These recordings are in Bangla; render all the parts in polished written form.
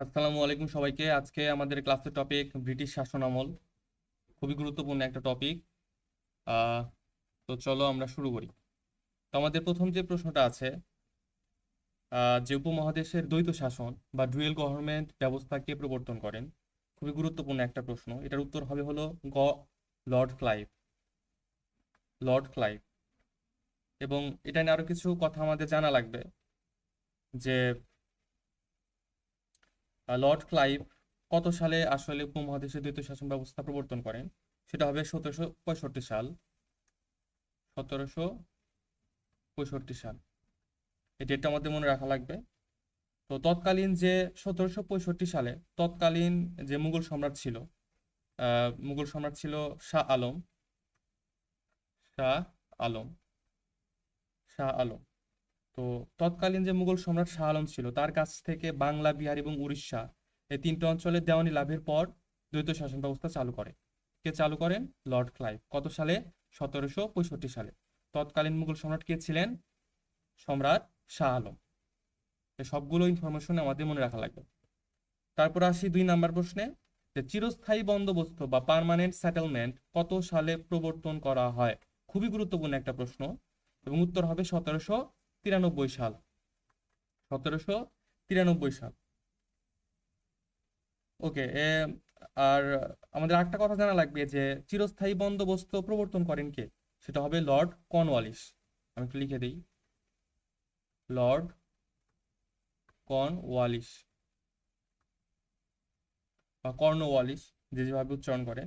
আসসালামু আলাইকুম সবাইকে। আজকে আমাদের ক্লাসের টপিক ব্রিটিশ শাসন আমল। খুবই গুরুত্বপূর্ণ একটা টপিক। আহ তো চলো আমরা শুরু করি। তো আমাদের প্রথম যে প্রশ্নটা আছে, যে উপমহাদেশের দ্বৈত শাসন বা ডুয়েল গভর্নমেন্ট ব্যবস্থা কে প্রবর্তন করেন? খুবই গুরুত্বপূর্ণ একটা প্রশ্ন। এটার উত্তর হবে হলো গ, লর্ড ক্লাইভ। Lord Clive. এবং এটা নিয়ে আরো কিছু কথা আমাদের জানা লাগবে যে লর্ড ক্লাইভ কত সালে আসলে উপমহাদেশের দ্বৈত শাসন ব্যবস্থা প্রবর্তন করেন। সেটা হবে 1765 সাল। 1765 সাল, এই ডেটটা আমাদের মনে রাখা লাগবে। তো তৎকালীন যে 1765 সালে তৎকালীন যে মুঘল সম্রাট ছিল, মুঘল সম্রাট ছিল শাহ আলম। শাহ আলম। শাহ আলম। তো তৎকালীন যে মুঘল সম্রাট শাহ আলম ছিল তার কাছ থেকে বাংলা, বিহার এবং উড়িষ্যা এই তিনটি অঞ্চলের দেওয়ানি লাভের পর দ্বৈত শাসন ব্যবস্থা চালু করে। কে চালু করেন? Lord Clive. কত সালে? 1765 সালে। তৎকালীন মুঘল সম্রাট কে ছিলেন? সম্রাট শাহ আলম। এই সবগুলো ইনফরমেশন আমাদের মনে রাখা লাগবে। তারপর আসি 2 নাম্বার প্রশ্নে, যে চিরস্থায়ী বন্দোবস্ত বা পার্মানেন্ট সেটেলমেন্ট কত সালে প্রবর্তন করা হয়? খুবই গুরুত্বপূর্ণ একটা প্রশ্ন। এবং উত্তর হবে 1793 সাল। 1793 সাল। ওকে। আর আমাদের একটা কথা জানা লাগবে যে চিরস্থায়ী বন্দোবস্ত প্রবর্তন করেন কে? সেটা হবে লর্ড কর্নওয়ালিস। আমি একটু লিখে দিই, লর্ড কর্নওয়ালিস বা কর্নওয়ালিস, যে যেভাবে উচ্চারণ করে।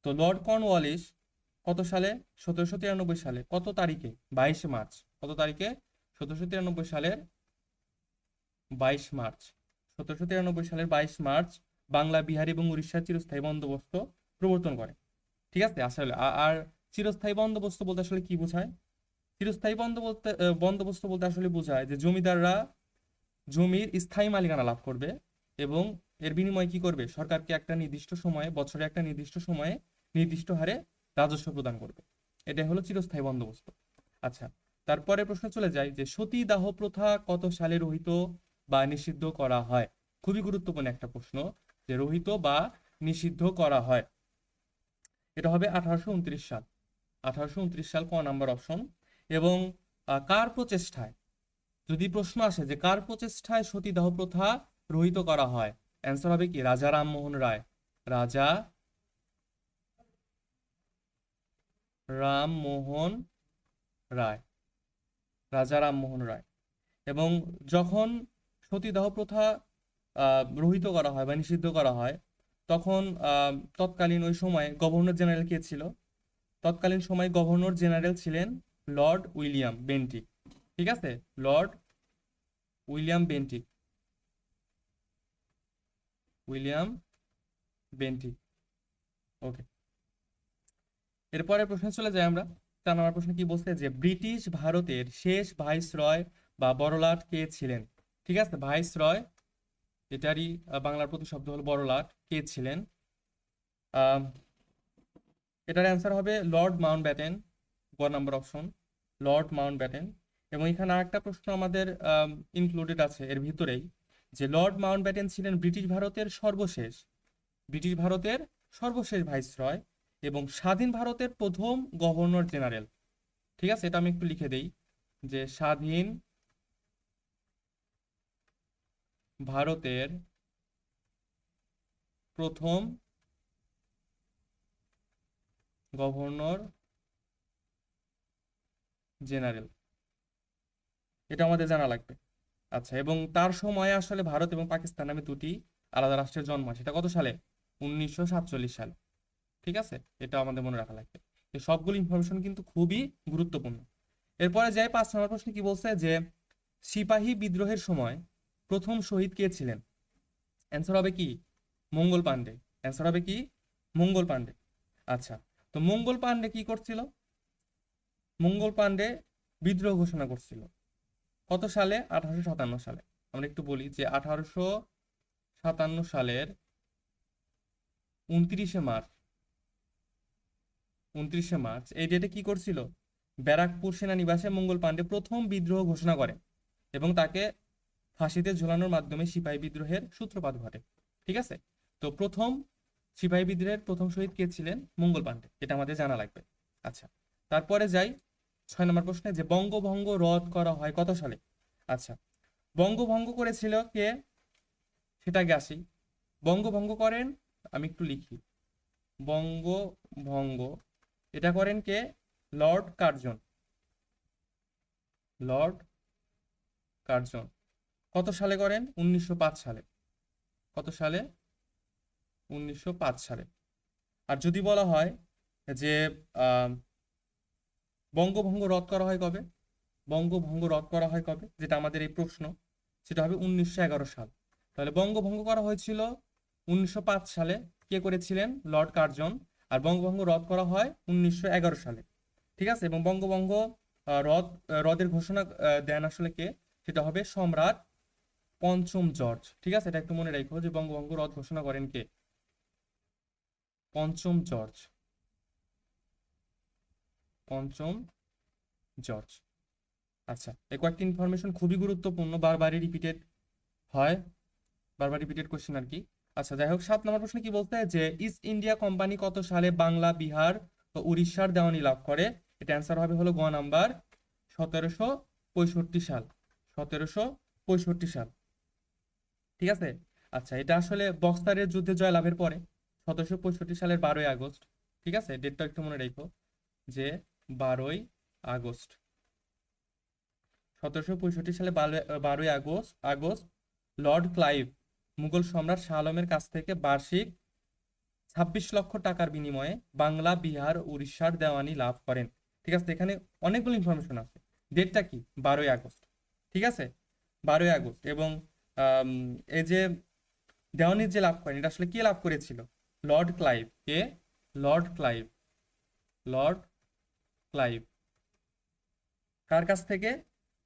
তো লর্ড কর্নওয়ালিস কত সালে? 1793 সালে। কত তারিখে? 22 মার্চ। কত তারিখে? 1793 সালের 22 মার্চ। 1793 সালের 22 মার্চ বাংলা, বিহার এবং উড়িষ্যার চিরস্থায়ী বন্দোবস্ত প্রবর্তন করে। ঠিক আছে। আসলে আর চিরস্থায়ী বন্দোবস্ত বলতে আসলে কি বোঝায়? চিরস্থায়ী বন্দোবস্ত বলতে আসলে বোঝায় যে জমিদাররা জমির স্থায়ী মালিকানা লাভ করবে এবং এর বিনিময়ে কি করবে? সরকারকে একটা নির্দিষ্ট সময়ে, বছরে একটা নির্দিষ্ট সময়ে নির্দিষ্ট হারে রাজস্ব প্রদান করবে। এটাই হলো চিরস্থায়ী বন্দোবস্ত। আচ্ছা, তারপরে প্রশ্ন চলে যায় যে সতীদাহ প্রথা কত সালে রহিত বা নিষিদ্ধ করা হয়? খুবই গুরুত্বপূর্ণ একটা প্রশ্ন, যে রহিত বা নিষিদ্ধ করা হয়। এটা হবে 1829 সাল। 1829 সাল, ক নাম্বার অপশন। এবং কার প্রচেষ্টায়, যদি প্রশ্ন আসে যে কার প্রচেষ্টায় সতীদাহ প্রথা রহিত করা হয়, অ্যান্সার হবে কি? রাজা রামমোহন রায়। রাজা রামমোহন রায়। রাজা রামমোহন রায়। এবং যখন সতীদাহ প্রথা রহিত করা হয় বা নিষিদ্ধ করা হয়, তখন তৎকালীন ওই সময় গভর্নর জেনারেল কে ছিল? তৎকালীন সময় গভর্নর জেনারেল ছিলেন লর্ড উইলিয়াম বেন্টিক। ঠিক আছে, Lord William Bentinck. William Bentinck. Okay. এরপরে প্রশ্নে চলে যাই আমরা। 4 নম্বর প্রশ্ন কি বলছে? যে ব্রিটিশ ভারতের শেষ ভাইসরয় বা বড়লাট কে ছিলেন? ঠিক আছে, ভাইসরয়, এটারই বাংলার প্রতিশব্দ হলো বড়লাট। কে ছিলেন? আহ এটার অ্যান্সার হবে লর্ড মাউন্টব্যাটেন। গ নাম্বার অপশন, লর্ড মাউন্টব্যাটেন। এবং এখানে আরেকটা প্রশ্ন আমাদের ইনক্লুডেড আছে এর ভিতরেই, যে লর্ড মাউন্টব্যাটেন ছিলেন ব্রিটিশ ভারতের সর্বশেষ ভাইসরয় এবং স্বাধীন ভারতের প্রথম গভর্নর জেনারেল। ঠিক আছে, এটা আমি একটু লিখে দেই, যে স্বাধীন ভারতের প্রথম গভর্নর জেনারেল। এটা আমাদের জানা লাগবে। আচ্ছা, এবং তার সময়ে আসলে ভারত এবং পাকিস্তান নামে দুটি আলাদা রাষ্ট্রের জন্ম হয়। সেটা কত সালে? 1947 সালে। ঠিক আছে, এটা আমাদের মনে রাখা লাগবে। এই সবগুলো ইনফরমেশন কিন্তু খুবই গুরুত্বপূর্ণ। এরপরে যাই 5 নম্বর প্রশ্ন কি বলছে? যে সিপাহী বিদ্রোহের সময় প্রথম শহীদ কে ছিলেন? অ্যান্সার হবে কি? মঙ্গল পাণ্ডে। অ্যান্সার হবে কি? মঙ্গল পাণ্ডে। আচ্ছা, তো মঙ্গল পাণ্ডে কি করছিল? মঙ্গল পাণ্ডে বিদ্রোহ ঘোষণা করছিল। কত সালে? 1857 সালে। আমরা একটু বলি যে 1857 সালের 29শে মার্চ। 29শে মার্চ এই ডেটে কি করছিল? ব্যারাকপুর সেনানিবাসে মঙ্গল পাণ্ডে প্রথম বিদ্রোহ ঘোষণা করে এবং তাকে ফাঁসিতে ঝোলানোর মাধ্যমে সিপাহী বিদ্রোহের সূত্রপাত ঘটে। ঠিক আছে, তো প্রথম সিপাহী বিদ্রোহের প্রথম শহীদ কে ছিলেন? মঙ্গল পাণ্ডে, এটা আমাদের জানা লাগবে। আচ্ছা, তারপরে যাই 6 নম্বর প্রশ্নে, যে বঙ্গভঙ্গ রদ করা হয় কত সালে? আচ্ছা, বঙ্গভঙ্গ করেছিল কে সেটা আগে আসি। বঙ্গভঙ্গ করেন, আমি একটু লিখি, বঙ্গভঙ্গ এটা করেন কে? Lord Curzon. লর্ড কার্জন কত সালে করেন? 1905 সালে। কত সালে? 1905 সালে। আর যদি বলা হয় যে আহ, বঙ্গভঙ্গ রদ করা হয় কবে? বঙ্গভঙ্গ রদ করা হয় কবে, যেটা আমাদের এই প্রশ্ন, সেটা হবে 1911 সাল। তাহলে বঙ্গভঙ্গ করা হয়েছিল 1905 সালে। কে করেছিলেন? Lord Curzon. আর বঙ্গভঙ্গ রদ করা হয় 1911 সালে। ঠিক আছে, এবং বঙ্গভঙ্গ রদের ঘোষণা দেন আসলে কে? সেটা হবে সম্রাট পঞ্চম জর্জ। ঠিক আছে, এটা একটু মনে রাখো যে বঙ্গভঙ্গ রদ ঘোষণা করেন কে? পঞ্চম জর্জ। পঞ্চম জর্জ। আচ্ছা, এই কয়েকটি ইনফরমেশন খুবই গুরুত্বপূর্ণ, বারবারই রিপিটেড হয়, বারবার রিপিটেড কোশ্চেন আর কি। আচ্ছা, যাই হোক, 7 নম্বর প্রশ্ন কি বলতে, যে ইস্ট ইন্ডিয়া কোম্পানি কত সালে বাংলা, বিহার ও উড়িষ্যার দেওয়ানি লাভ করে? এটা অ্যান্সার হবে হলো গ নাম্বার, 1765 সাল। 1765 সাল। ঠিক আছে। আচ্ছা, এটা আসলে বক্সারের যুদ্ধে জয়লাভের পরে 1765 সালের 12ই আগস্ট। ঠিক আছে, ডেটটা একটু মনে রেখো, যে 12ই আগস্ট। 1765 সালে 12ই আগস্ট লর্ড ক্লাইভ মুঘল সম্রাট শাহ আলমের কাছ থেকে বার্ষিক 26 লক্ষ টাকার বিনিময়ে বাংলা, বিহার, উড়িষ্যার দেওয়ানি লাভ করেন। ঠিক আছে, এখানে অনেকগুলো ইনফরমেশন আছে। ডেটটা কি? 12ই আগস্ট। ঠিক আছে, 12ই আগস্ট। এবং আম, এই যে দেওয়ানি যে লাভ করেন, এটা আসলে কে লাভ করেছিল? Lord Clive. কে? Lord Clive. লর্ড ক্লাইভ কার কাছ থেকে?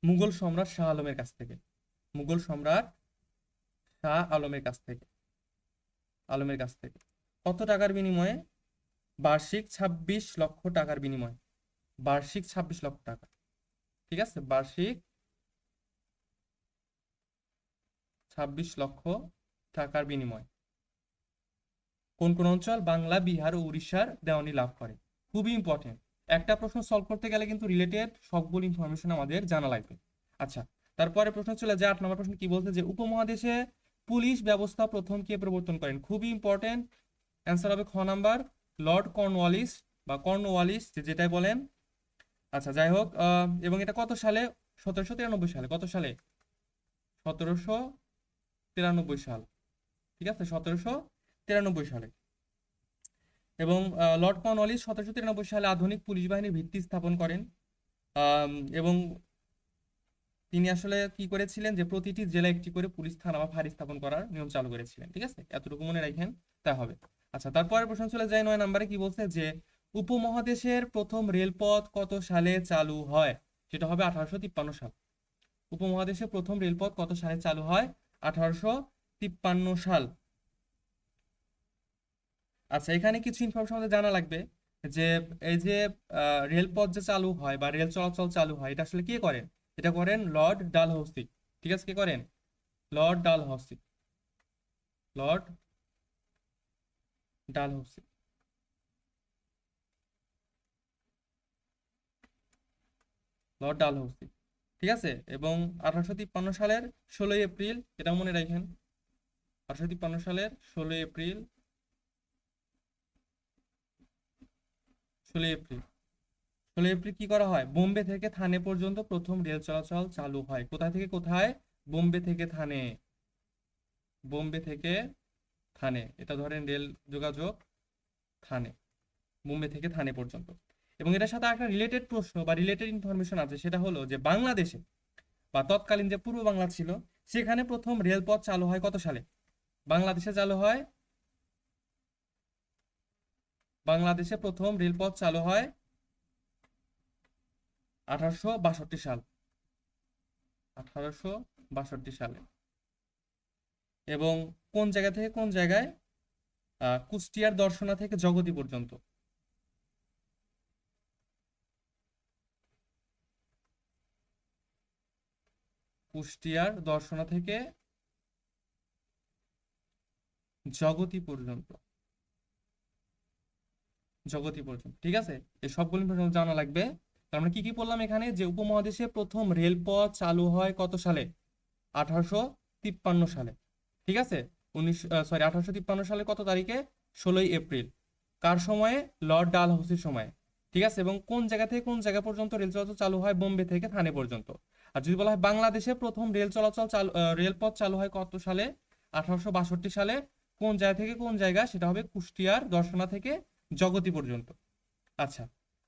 মুঘল সম্রাট শাহ আলমের কাছ থেকে। মুঘল সম্রাট শাহ আলমের কাছ থেকে। আলমের কাছ থেকে কত টাকার বিনিময়ে? বার্ষিক 26 লক্ষ টাকার বিনিময়ে। বার্ষিক 26 লক্ষ টাকা। ঠিক আছে, বার্ষিক 26 লক্ষ টাকার বিনিময়ে কোন কোন অঞ্চল? বাংলা, বিহার ও উড়িষ্যার দেওয়ানি লাভ করে। খুবই ইম্পর্টেন্ট, একটা প্রশ্ন সলভ করতে গেলে কিন্তু রিলেটেড সবগুলো ইনফরমেশন আমাদের জানা লাগবে। আচ্ছা, তারপরে প্রশ্ন চলে যায় 8 নম্বর প্রশ্ন কি বলতে, যে উপমহাদেশে পুলিশ ব্যবস্থা প্রথম কে প্রবর্তন করেন? খুবই ইম্পর্টেন্ট, অ্যান্সার হবে খ নাম্বার, লর্ড কর্নওয়ালিস বা কর্নওয়ালিস, যেটাই বলেন। আচ্ছা, যাই হোক, এবং এটা কত সালে? 1793 সালে। কত সালে? 1793 সাল। ঠিক আছে, 1793 সালে। এবং লর্ড কর্নওয়ালিস 1793 সালে আধুনিক পুলিশ বাহিনীর ভিত্তি স্থাপন করেন। এবং তিনি আসলে কি করেছিলেন, যে প্রতিটি জেলায় একটি করে পুলিশ থানা বা ফাঁড়ি স্থাপন করার নিয়ম চালু করেছিলেন। ঠিক আছে, এতটুকু মনে রাখেন, তা হবে। আচ্ছা, তারপরে প্রশ্ন চলে যায় 9 নম্বরে, কি বলছে, যে উপমহাদেশের প্রথম রেলপথ কত সালে চালু হয়? সেটা হবে 1853 সাল। উপমহাদেশে প্রথম রেলপথ কত সালে চালু হয়? 1853 সাল। আচ্ছা, এখানে কিছু ইনফরমেশন আমাদের জানা লাগবে, যে এই যে রেলপথ যে চালু হয় বা রেল চলাচল চালু হয়, এটা আসলে কে করেন? এটা করেন লর্ড ডালহৌসি। ঠিক আছে, কে করেন? Lord Dalhousie. Lord Dalhousie. Lord Dalhousie. ঠিক আছে, এবং 1853 সালের 16ই এপ্রিল, এটা মনে রাখেন, 1853 সালের 16ই এপ্রিল, 16ই এপ্রিল, 16ই এপ্রিল কি করা হয়? বোম্বে থেকে থানে পর্যন্ত প্রথম রেল চলাচল চালু হয়। কোথায় থেকে কোথায়? বোম্বে থেকে থানে। বোম্বে থেকে থানে, এটা ধরেন রেল যোগাযোগ, থানে, বোম্বে থেকে থানে পর্যন্ত। এবং এটার সাথে একটা রিলেটেড প্রশ্ন বা রিলেটেড ইনফরমেশন আছে, সেটা হলো যে বাংলাদেশে বা তৎকালীন যে পূর্ব বাংলা ছিল, সেখানে প্রথম রেলপথ চালু হয় কত সালে? বাংলাদেশে চালু হয়, বাংলাদেশে প্রথম রেলপথ চালু হয় 1862 সাল। 1862 সালে। এবং কোন জায়গা থেকে কোন জায়গায়? কুষ্টিয়ার দর্শনা থেকে জগতি পর্যন্ত। কুষ্টিয়ার দর্শনা থেকে জগতি পর্যন্ত। জগতি পর্যন্ত, ঠিক আছে। এই সবগুলো ইনফরমেশন জানা লাগবে। তার মানে কি কি বললাম এখানে, যে উপমহাদেশে প্রথম রেলপথ চালু হয় কত সালে? 1853 সালে, ঠিক আছে। 1853 সালে কত তারিখে? 16 এপ্রিল। কার সময়ে? লর্ড ডালহৌসির সময়ে, ঠিক আছে। এবং কোন জায়গা থেকে কোন জায়গা পর্যন্ত রেল চলাচল চালু হয়? বোম্বে থেকে থানে পর্যন্ত। আর যদি বলা হয় বাংলাদেশে প্রথম রেল চলাচল চালু রেলপথ চালু হয় কত সালে? 1862 সালে। কোন জায়গা থেকে কোন জায়গা? সেটা হবে কুষ্টিয়ার দর্শনা থেকে জগতি পর্যন্ত। আচ্ছা,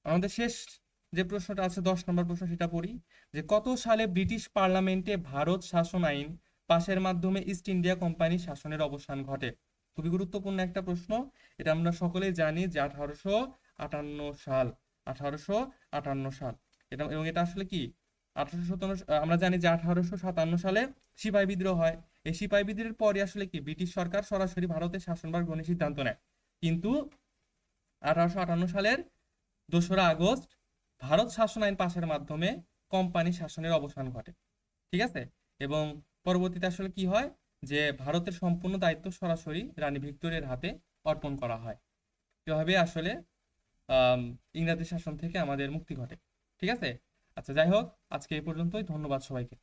আমাদের শেষ যে প্রশ্নটা আছে 10 নম্বর প্রশ্ন, সেটা পড়ি। যে কত সালে ব্রিটিশ পার্লামেন্টে ভারত শাসন আইন পাশের মাধ্যমে ইস্ট ইন্ডিয়া কোম্পানি শাসনের অবসান ঘটে? খুবই গুরুত্বপূর্ণ একটা প্রশ্ন। এটা আমরা সকলেই জানি যে 1858 সাল। 1858 সাল। এটা, এবং এটা আসলে কি 1857, আমরা জানি যে 1857 সালে সিপাহী বিদ্রোহ হয়। এই সিপাহী বিদ্রোহের পরে আসলে কি ব্রিটিশ সরকার সরাসরি ভারতের শাসনভার গ্রহণের সিদ্ধান্ত নেয়। কিন্তু 1858 সালের 2রা আগস্ট ভারত শাসন আইন পাশের মাধ্যমে কোম্পানি শাসনের অবসান ঘটে, ঠিক আছে। এবং পরবর্তীতে আসলে কি হয়, যে ভারতের সম্পূর্ণ দায়িত্ব সরাসরি রানী ভিক্টোরিয়ার হাতে অর্পণ করা হয়। এভাবে আসলে আহ ইংরেজি শাসন থেকে আমাদের মুক্তি ঘটে, ঠিক আছে। আচ্ছা, যাই হোক, আজকে এই পর্যন্তই। ধন্যবাদ সবাইকে।